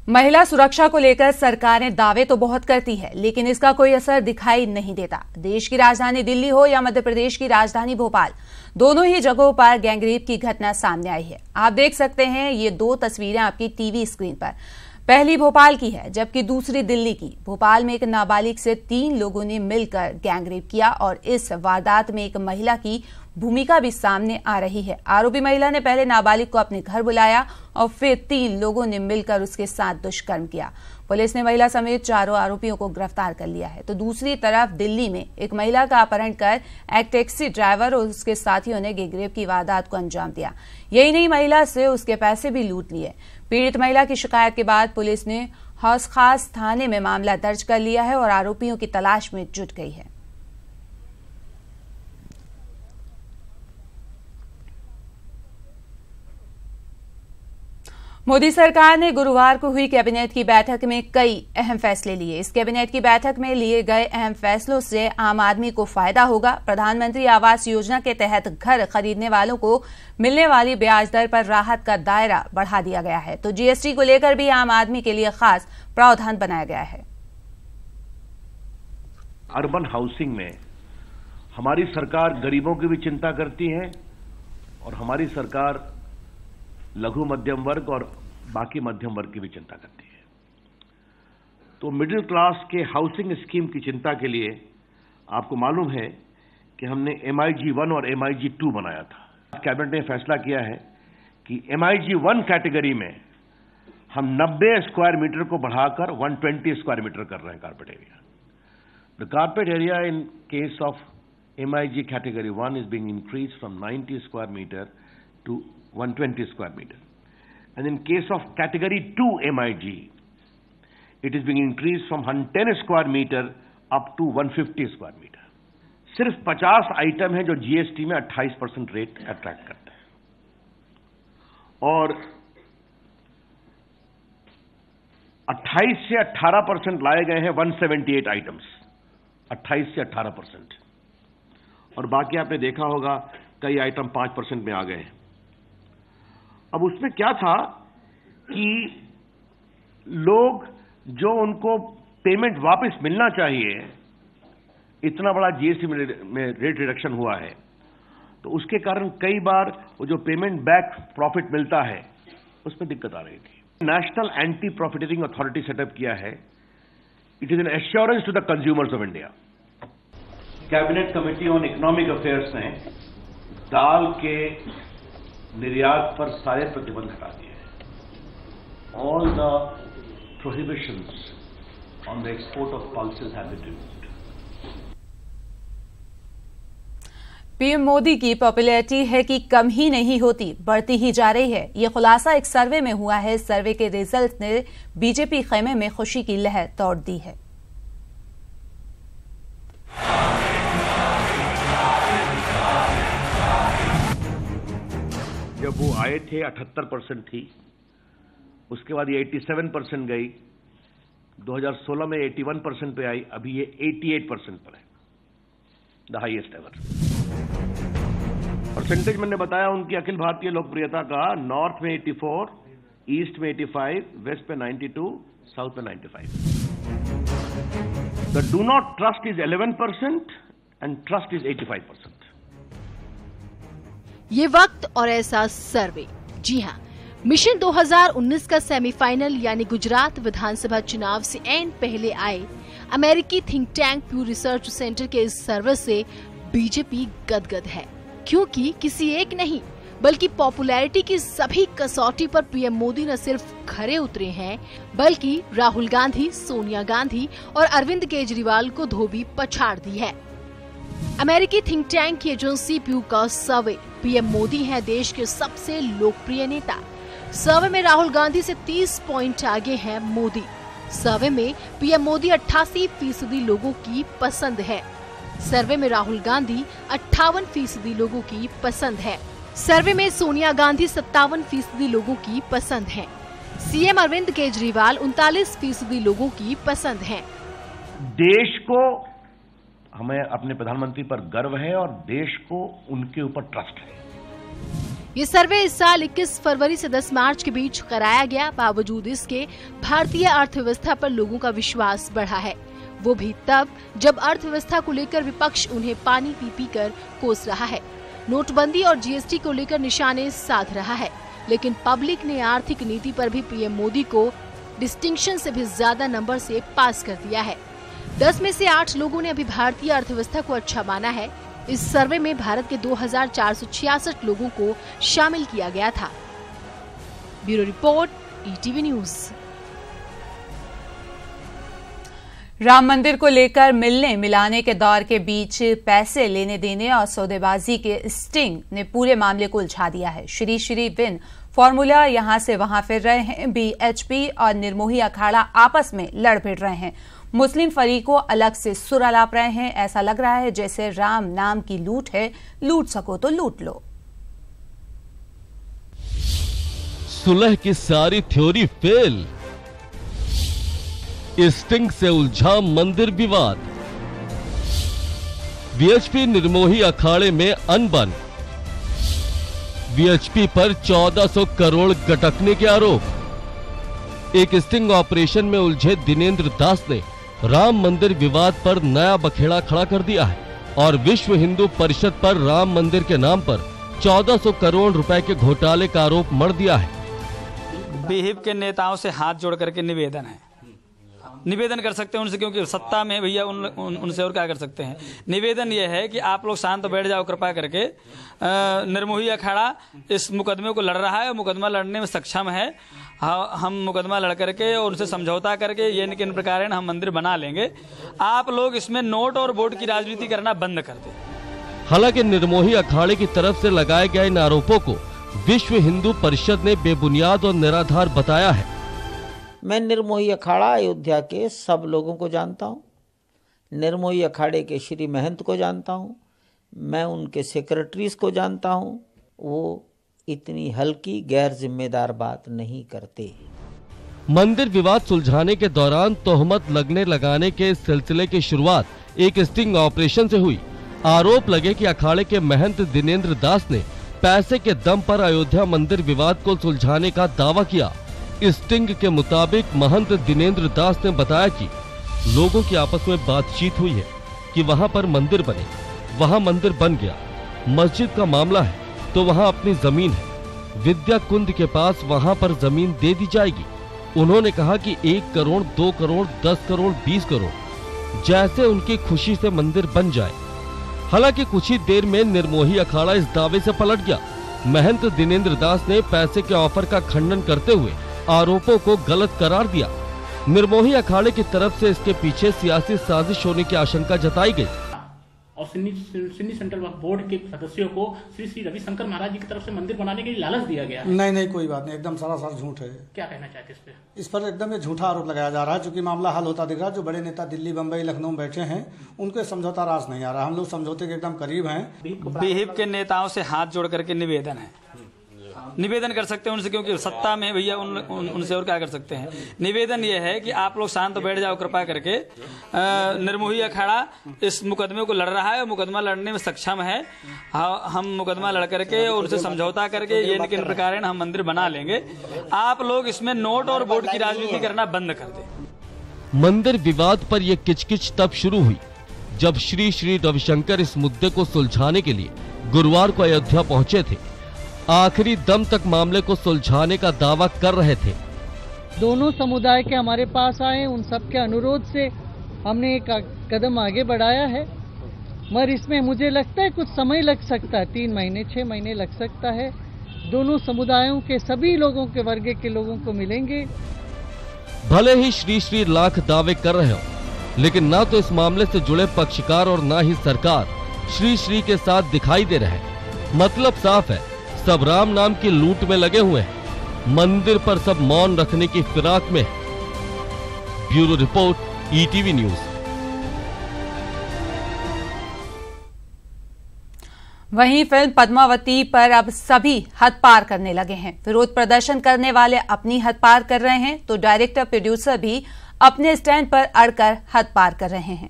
महिला सुरक्षा को लेकर सरकारें दावे तो बहुत करती है, लेकिन इसका कोई असर दिखाई नहीं देता। देश की राजधानी दिल्ली हो या मध्य प्रदेश की राजधानी भोपाल, दोनों ही जगहों पर गैंगरेप की घटना सामने आई है। आप देख सकते हैं ये दो तस्वीरें आपकी टीवी स्क्रीन पर। पहली भोपाल की है, जबकि दूसरी दिल्ली की। भोपाल में एक नाबालिग से 3 लोगों ने मिलकर गैंगरेप किया और इस वारदात में एक महिला की भूमिका भी सामने आ रही है। आरोपी महिला ने पहले नाबालिग को अपने घर बुलाया और फिर 3 लोगों ने मिलकर उसके साथ दुष्कर्म किया। पुलिस ने महिला समेत 4 आरोपियों को गिरफ्तार कर लिया है। तो दूसरी तरफ दिल्ली में एक महिला का अपहरण कर एक टैक्सी ड्राइवर और उसके साथियों ने गैंगरेप की वारदात को अंजाम दिया। यही नहीं, महिला से उसके पैसे भी लूट लिए। पीड़ित महिला की शिकायत के बाद पुलिस ने हौस खास थाने में मामला दर्ज कर लिया है और आरोपियों की तलाश में जुट गई है। मोदी सरकार ने गुरुवार को हुई कैबिनेट की बैठक में कई अहम फैसले लिए। इस कैबिनेट की बैठक में लिए गए अहम फैसलों से आम आदमी को फायदा होगा। प्रधानमंत्री आवास योजना के तहत घर खरीदने वालों को मिलने वाली ब्याज दर पर राहत का दायरा बढ़ा दिया गया है। तो जीएसटी को लेकर भी आम आदमी के लिए खास प्रावधान बनाया गया है। अर्बन हाउसिंग में हमारी सरकार गरीबों की भी चिंता करती है और हमारी सरकार लघु मध्यम वर्ग और बाकी मध्यम वर्ग की भी चिंता करती है। तो मिडिल क्लास के हाउसिंग स्कीम की चिंता के लिए आपको मालूम है कि हमने MIG 1 और MIG 2 बनाया था। कैबिनेट ने फैसला किया है कि MIG 1 कैटेगरी में हम 90 स्क्वायर मीटर को बढ़ाकर 120 स्क्वायर मीटर कर रहे हैं carpet area. The carpet area in case of MIG category 1 is being increased from 90 square meter to 120 square meter. And in case of category 2 MIG, it is being increased from 110 square meter up to 150 square meter. सिर्फ 50 item है जो GST में 28% rate attract करते हैं और 28 से 18% लाए गए हैं 178 आइटम्स, 28 से 18%। और बाकी आपने देखा होगा कई आइटम 5% में आ गए हैं। अब उसमें क्या था कि लोग जो उनको पेमेंट वापस मिलना चाहिए, इतना बड़ा जीएसटी में रेट रिडक्शन हुआ है, तो उसके कारण कई बार वो जो पेमेंट बैक प्रॉफिट मिलता है उसमें दिक्कत आ रही थी। National anti profiteering authority set up किया है। It is an assurance to the consumers of India. Cabinet committee on economic affairs ने दाल के निर्यात पर सारे प्रतिबंध हटा दिए हैं। All the prohibitions on the export of pulses have been removed. PM Modi की पॉपुलैरिटी है कि कम ही नहीं होती, बढ़ती ही जा रही है। ये खुलासा एक सर्वे में हुआ है। सर्वे के रिजल्ट ने बीजेपी खेमे में खुशी की लहर तोड़ दी है। जब वो आए थे 78% थी, उसके बाद ये 87% गई, 2016 में 81% पे आई, अभी ये 88% पर है, द हाईएस्ट एवर। परसेंटेज मैंने बताया उनकी अखिल भारतीय लोकप्रियता का। नॉर्थ में 84, ईस्ट में 85, वेस्ट पे 92, साउथ में 95। The do not trust is 11% and trust is 85%। ये वक्त और ऐसा सर्वे। जी हां, मिशन 2019 का सेमीफाइनल यानी गुजरात विधानसभा चुनाव से ऐन पहले आए अमेरिकी थिंक टैंक प्यू रिसर्च सेंटर के इस सर्वे से बीजेपी गदगद है, क्योंकि किसी एक नहीं बल्कि पॉपुलैरिटी की सभी कसौटी पर पीएम मोदी न सिर्फ खरे उतरे हैं, बल्कि राहुल गांधी, सोनिया गांधी और अरविंद केजरीवाल को धोबी पछाड़ दी है। अमेरिकी थिंक टैंक की एजेंसी प्यू का सर्वे, पीएम मोदी हैं देश के सबसे लोकप्रिय नेता। सर्वे में राहुल गांधी से 30 पॉइंट आगे हैं मोदी। सर्वे में पीएम मोदी 88% लोगों की पसंद है। सर्वे में राहुल गांधी 58% लोगों की पसंद है। सर्वे में सोनिया गांधी 57% लोगों की पसंद है। सीएम अरविंद केजरीवाल 39% लोगों की पसंद है। देश को, हमें अपने प्रधानमंत्री पर गर्व है और देश को उनके ऊपर ट्रस्ट है। ये सर्वे इस साल 21 फरवरी से 10 मार्च के बीच कराया गया। बावजूद इसके भारतीय अर्थव्यवस्था पर लोगों का विश्वास बढ़ा है, वो भी तब जब अर्थव्यवस्था को लेकर विपक्ष उन्हें पानी पी पी कर कोस रहा है। नोटबंदी और जीएसटी को लेकर निशाने साध रहा है, लेकिन पब्लिक ने आर्थिक नीति पर भी पीएम मोदी को डिस्टिंक्शन से भी ज्यादा नंबर से पास कर दिया है। 10 में से 8 लोगों ने अभी भारतीय अर्थव्यवस्था को अच्छा माना है। इस सर्वे में भारत के 2466 लोगों को शामिल किया गया था। Bureau report, ETV news. Ram मंदिर को लेकर मिलने मिलाने के दौर के बीच पैसे लेने देने और सौदेबाजी के स्टिंग ने पूरे मामले को उलझा दिया है। श्री श्री विन फॉर्मूला यहां से वहां फिर रहे हैं। बीएचपी और निर्मोही अखाड़ा आपस में लड़ भिड़ रहे हैं। मुस्लिम फरीकों अलग से सुर अलाप रहे हैं। ऐसा लग रहा है जैसे राम नाम की लूट है, लूट सको तो लूट लो। सुलह की सारी थ्योरी फेल। स्टिंग से उलझा मंदिर विवाद। बीएचपी निर्मोही अखाड़े में अनबन। बीएचपी पर 1400 करोड़ गटकने के आरोप। एक स्टिंग ऑपरेशन में उलझे दिनेंद्र दास ने राम मंदिर विवाद पर नया बखेड़ा खड़ा कर दिया है और विश्व हिंदू परिषद पर राम मंदिर के नाम पर 1400 करोड़ रुपए के घोटाले का आरोप मढ़ दिया है। बीहिप के नेताओं से हाथ जोड़ करके निवेदन कर सकते हैं उनसे, क्योंकि सत्ता में भैया उनसे और क्या कर सकते हैं। निवेदन यह है कि आप लोग शांत बैठ जाओ कृपा करके। निर्मोही अखाड़ा इस मुकदमे को लड़ रहा है, मुकदमा लड़ने में सक्षम है। हम मुकदमा लड़ करके और उनसे समझौता करके ये किन प्रकार हम मंदिर बना लेंगे। आप लोग इसमें नोट और वोट की राजनीति करना बंद कर दें। हालांकि निर्मोही अखाड़े की तरफ से लगाए गए इन आरोपों को विश्व हिंदू परिषद ने बेबुनियाद और निराधार बताया है। मैं निर्मोही अखाड़ा अयोध्या के सब लोगों को जानता हूँ। निर्मोही अखाड़े के श्री महंत को जानता हूँ, मैं उनके सेक्रेटरीज को जानता हूँ। वो इतनी हल्की गैर जिम्मेदार बात नहीं करते। मंदिर विवाद सुलझाने के दौरान तोहमत लगने लगाने के सिलसिले की शुरुआत एक स्टिंग ऑपरेशन से हुई। आरोप लगे कि अखाड़े के महंत दिनेंद्र दास ने पैसे के दम पर अयोध्या मंदिर विवाद को सुलझाने का दावा किया। स्टिंग के मुताबिक महंत दिनेंद्र दास ने बताया कि लोगों की आपस में बातचीत हुई है कि वहां पर मंदिर बने। वहां मंदिर बन गया। मस्जिद का मामला है तो वहां अपनी जमीन है। विद्या कुंड के पास वहां पर जमीन दे दी जाएगी। उन्होंने कहा कि 1 करोड़, 2 करोड़, 10 करोड़, 20 करोड़, जैसे उनकी खुशी से मंदिर बन जाए। हालांकि कुछ ही देर में निर्मोही अखाड़ा इस दावे से पलट गया। महंत दिनेंद्र दास ने पैसे के ऑफर का खंडन करते हुए आरोपों को गलत करार दिया। निर्मोही अखाड़े की तरफ से इसके पीछे सियासी साजिश होने की आशंका जताई गई और सिन्नी सेंट्रल वक्फ बोर्ड के सदस्यों को श्री श्री रविशंकर महाराज जी की तरफ से मंदिर बनाने के लिए लालच दिया गया है। नहीं, कोई बात नहीं, एकदम सरासर झूठ है। क्या कहना चाहते इस पे? इस पर एकदम ये झूठा आरोप लगाया जा रहा है, क्योंकि मामला हल होता दिख रहा है। जो बड़े नेता दिल्ली, बम्बई, लखनऊ में बैठे हैं, उनको समझौता रास नहीं आ रहा। हम लोग समझौते के एकदम करीब हैं। बीहिप के नेताओं से हाथ जोड़ करके निवेदन कर सकते हैं उनसे, क्योंकि सत्ता में भैया उनसे और क्या कर सकते हैं। निवेदन यह है कि आप लोग शांत बैठ जाओ कृपा करके। निर्मोही अखाड़ा इस मुकदमे को लड़ रहा है, मुकदमा लड़ने में सक्षम है। हम मुकदमा लड़ करके और उनसे समझौता करके ये किन प्रकार हम मंदिर बना लेंगे। आप लोग इसमें नोट और वोट की राजनीति करना बंद कर दें। मंदिर विवाद पर यह किचकिच तब शुरू हुई जब श्री श्री रविशंकर इस मुद्दे को सुलझाने के लिए गुरुवार को अयोध्या पहुंचे थे। आखिरी दम तक मामले को सुलझाने का दावा कर रहे थे। दोनों समुदाय के हमारे पास आए, उन सब के अनुरोध से हमने एक कदम आगे बढ़ाया है, मगर इसमें मुझे लगता है कुछ समय लग सकता है। 3 महीने 6 महीने लग सकता है। दोनों समुदायों के सभी लोगों के वर्ग के लोगों को मिलेंगे। भले ही श्री श्री लाख दावे कर रहे हो, लेकिन ना तो इस मामले से जुड़े पक्षकार और ना ही सरकार श्री श्री के साथ दिखाई दे रहे हैं। मतलब साफ है, सब राम नाम की लूट में लगे हुए हैं। मंदिर पर सब मौन रखने की फिराक में है। Bureau report, ETV news. वहीं फिल्म पद्मावती पर अब सभी हद पार करने लगे हैं। विरोध प्रदर्शन करने वाले अपनी हद पार कर रहे हैं तो डायरेक्टर प्रोड्यूसर भी अपने स्टैंड पर अड़कर हद पार कर रहे हैं।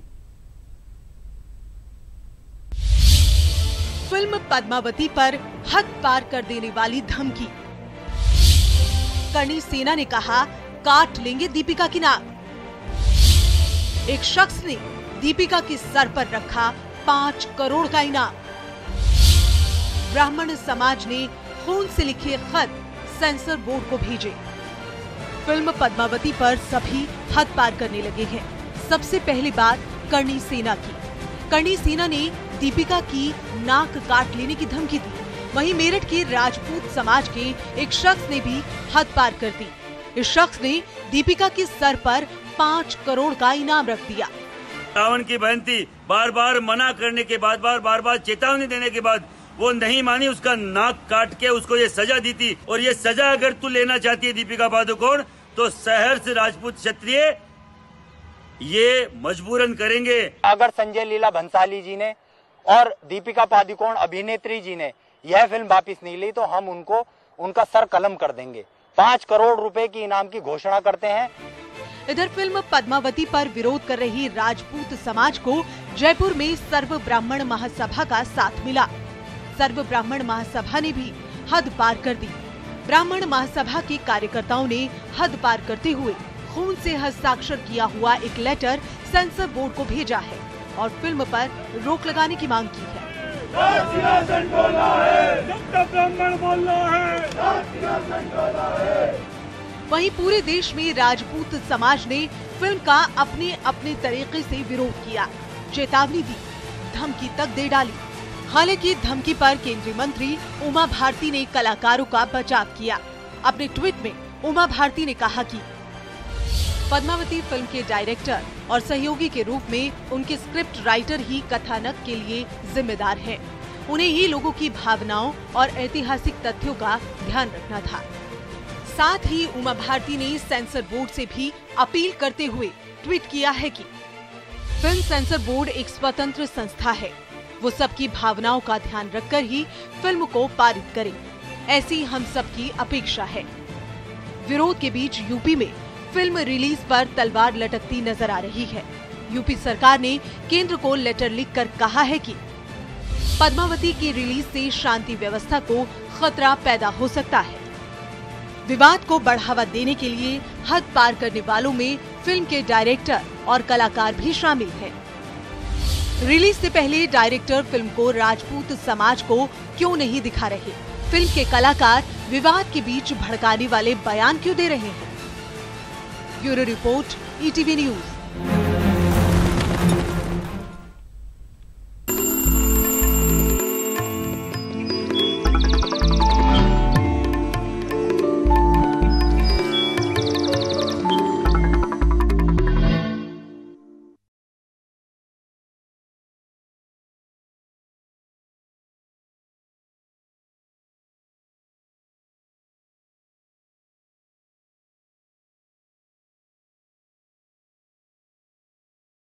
फिल्म पद्मावती पर हद पार कर देने वाली धमकी। कर्णी सेना ने कहा, काट लेंगे दीपिका की नाक। एक शख्स ने दीपिका के सर पर रखा 5 करोड़ का इनाम। ब्राह्मण समाज ने खून से लिखे खत सेंसर बोर्ड को भेजे। फिल्म पद्मावती पर सभी हद पार करने लगे हैं। सबसे पहली बात कर्णी सेना की। कर्णी सेना ने दीपिका की नाक काट लेने की धमकी दी। वहीं मेरठ के राजपूत समाज के एक शख्स ने भी हद पार कर दी। इस शख्स ने दीपिका के सर पर 5 करोड़ का इनाम रख दिया। रावण की बहन थी, बार बार मना करने के बाद, बार बार चेतावनी देने के बाद वो नहीं मानी, उसका नाक काट के उसको ये सजा दी थी। और ये सजा अगर तू लेना चाहती है दीपिका पादुकोण, तो शहर से राजपूत क्षत्रिय ये मजबूरन करेंगे। अगर संजय लीला भंसाली जी ने और दीपिका पादुकोण अभिनेत्री जी ने यह फिल्म वापस नहीं ली, तो हम उनका सर कलम कर देंगे। 5 करोड़ रुपए की इनाम की घोषणा करते हैं। इधर फिल्म पद्मावती पर विरोध कर रही राजपूत समाज को जयपुर में सर्व ब्राह्मण महासभा का साथ मिला। सर्व ब्राह्मण महासभा ने भी हद पार कर दी। ब्राह्मण महासभा के कार्यकर्ताओं ने हद पार करते हुए खून से हस्ताक्षर किया हुआ एक लेटर सेंसर बोर्ड को भेजा है और फिल्म पर रोक लगाने की मांग की है। वहीं पूरे देश में राजपूत समाज ने फिल्म का अपने अपने तरीके से विरोध किया, चेतावनी दी, धमकी तक दे डाली। हालांकि धमकी पर केंद्रीय मंत्री उमा भारती ने कलाकारों का बचाव किया। अपने ट्वीट में उमा भारती ने कहा कि पद्मावती फिल्म के डायरेक्टर और सहयोगी के रूप में उनके स्क्रिप्ट राइटर ही कथानक के लिए जिम्मेदार हैं। उन्हें ही लोगों की भावनाओं और ऐतिहासिक तथ्यों का ध्यान रखना था। साथ ही उमा भारती ने सेंसर बोर्ड से भी अपील करते हुए ट्वीट किया है कि फिल्म सेंसर बोर्ड एक स्वतंत्र संस्था है। वो सबकी भावनाओं का ध्यान रखकर ही फिल्म को पारित करे, ऐसी हम सबकी अपेक्षा है। विरोध के बीच यूपी में फिल्म रिलीज पर तलवार लटकती नजर आ रही है। यूपी सरकार ने केंद्र को लेटर लिखकर कहा है कि पद्मावती की रिलीज से शांति व्यवस्था को खतरा पैदा हो सकता है। विवाद को बढ़ावा देने के लिए हद पार करने वालों में फिल्म के डायरेक्टर और कलाकार भी शामिल हैं। रिलीज से पहले डायरेक्टर फिल्म को राजपूत समाज को क्यों नहीं दिखा रहे? फिल्म के कलाकार विवाद के बीच भड़काने वाले बयान क्यों दे रहे हैं? Bureau report, ETV news.